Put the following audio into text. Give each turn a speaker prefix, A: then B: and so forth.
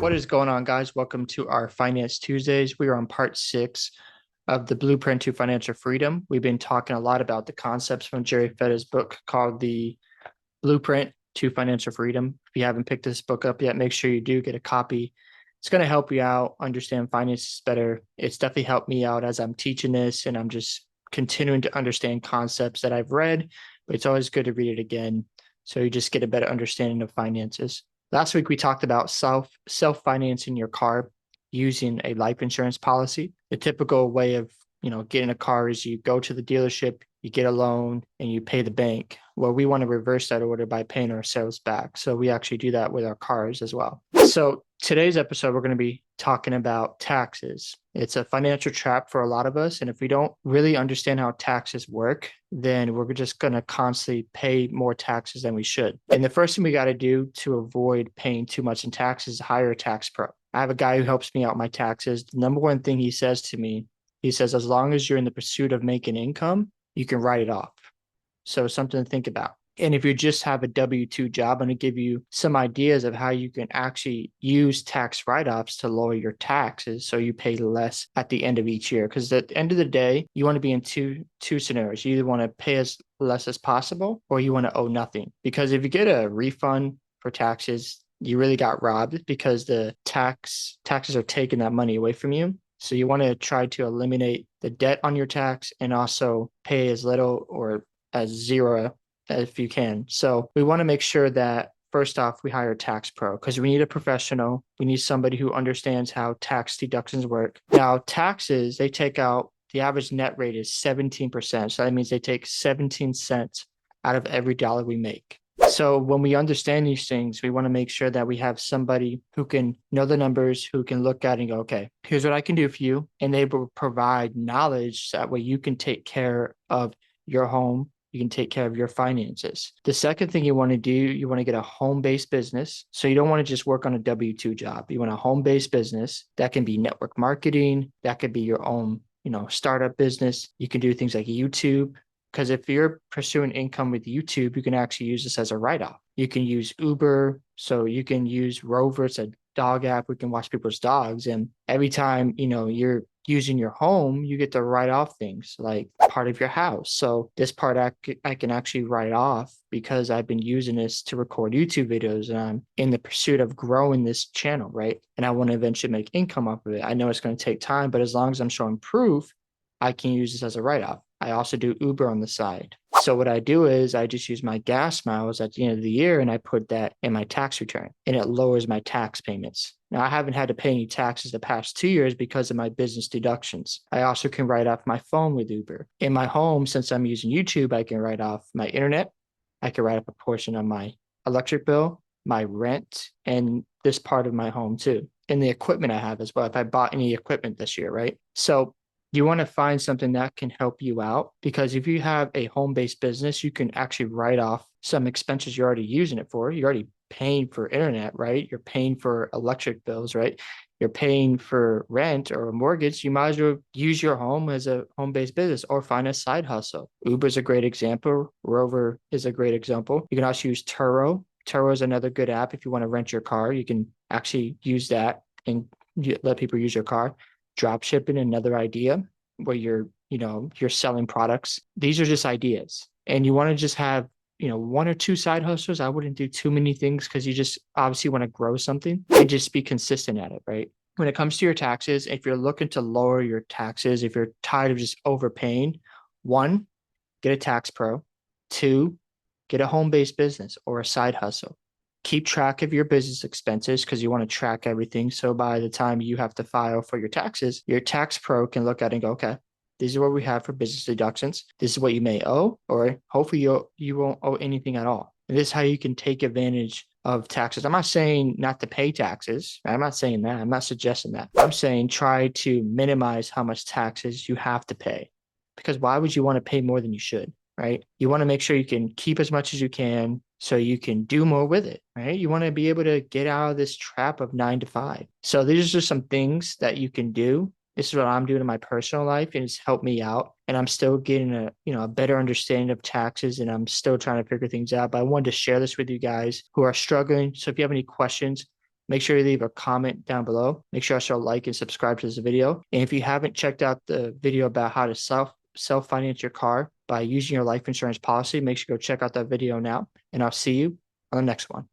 A: What is going on, guys? Welcome to our Finance Tuesdays. We are on part 6 of the Blueprint to Financial Freedom. We've been talking a lot about the concepts from Jerry Fetter's book called The Blueprint to Financial Freedom. If you haven't picked this book up yet, make sure you do get a copy. It's going to help you out understand finances better. It's definitely helped me out as I'm teaching this, and I'm just continuing to understand concepts that I've read, but it's always good to read it again so you just get a better understanding of finances. Last week, we talked about self-financing your car using a life insurance policy. The typical way of getting a car is you go to the dealership, you get a loan, and you pay the bank. Well, we want to reverse that order by paying ourselves back. So we actually do that with our cars as well. So today's episode, we're going to be talking about taxes. It's a financial trap for a lot of us. And if we don't really understand how taxes work, then we're just going to constantly pay more taxes than we should. And the first thing we got to do to avoid paying too much in taxes is hire a tax pro. I have a guy who helps me out my taxes. The number one thing he says to me, he says, as long as you're in the pursuit of making income, you can write it off. So something to think about. And if you just have a W-2 job, I'm going to give you some ideas of how you can actually use tax write-offs to lower your taxes so you pay less at the end of each year. Because at the end of the day, you want to be in two scenarios. You either want to pay as less as possible or you want to owe nothing. Because if you get a refund for taxes, you really got robbed because the taxes are taking that money away from you. So you want to try to eliminate the debt on your tax and also pay as little or as zero if you can. So we want to make sure that first off, we hire a tax pro because we need a professional. We need somebody who understands how tax deductions work. Now, taxes, they take out, the average net rate is 17%. So that means they take 17 cents out of every dollar we make. So when we understand these things, we want to make sure that we have somebody who can know the numbers, who can look at it and go, okay, here's what I can do for you. And they will provide knowledge so that way you can take care of your home. You can take care of your finances. The second thing you want to do, you want to get a home-based business. So you don't want to just work on a W-2 job. You want a home-based business. That can be network marketing. That could be your own, startup business. You can do things like YouTube. Because if you're pursuing income with YouTube, you can actually use this as a write-off. You can use Uber. So you can use Rover. It's a dog app. We can watch people's dogs. And every time, you're using your home, you get to write off things like part of your house. So this part I can actually write off because I've been using this to record YouTube videos and I'm in the pursuit of growing this channel, right? And I want to eventually make income off of it. I know it's going to take time, but as long as I'm showing proof, I can use this as a write-off. I also do Uber on the side. So what I do is I just use my gas miles at the end of the year and I put that in my tax return and it lowers my tax payments. Now, I haven't had to pay any taxes the past 2 years because of my business deductions. I also can write off my phone with Uber. In my home, since I'm using YouTube, I can write off my internet. I can write off a portion of my electric bill, my rent, and this part of my home too. And the equipment I have as well, if I bought any equipment this year, right? So you want to find something that can help you out because if you have a home-based business, you can actually write off some expenses you're already using it for. You're already paying for internet, right? You're paying for electric bills, right? You're paying for rent or a mortgage. You might as well use your home as a home-based business or find a side hustle. Uber is a great example. Rover is a great example. You can also use Turo. Turo is another good app. If you want to rent your car, you can actually use that and let people use your car. Drop shipping, another idea where you're selling products. These are just ideas. And you want to just have, one or two side hustles. I wouldn't do too many things because you just obviously want to grow something and just be consistent at it, right? When it comes to your taxes, if you're looking to lower your taxes, if you're tired of just overpaying, 1, get a tax pro. 2, get a home-based business or a side hustle. Keep track of your business expenses because you want to track everything. So by the time you have to file for your taxes, your tax pro can look at it and go, okay, this is what we have for business deductions. This is what you may owe, or hopefully you won't owe anything at all. And this is how you can take advantage of taxes. I'm not saying not to pay taxes. I'm not saying that. I'm not suggesting that. I'm saying try to minimize how much taxes you have to pay because why would you want to pay more than you should, right? You want to make sure you can keep as much as you can so you can do more with it, right? You want to be able to get out of this trap of 9 to 5. So these are just some things that you can do. This is what I'm doing in my personal life and it's helped me out. And I'm still getting a better understanding of taxes and I'm still trying to figure things out. But I wanted to share this with you guys who are struggling. So if you have any questions, make sure you leave a comment down below. Make sure to like and subscribe to this video. And if you haven't checked out the video about how to self-finance your car by using your life insurance policy, make sure you go check out that video now. And I'll see you on the next one.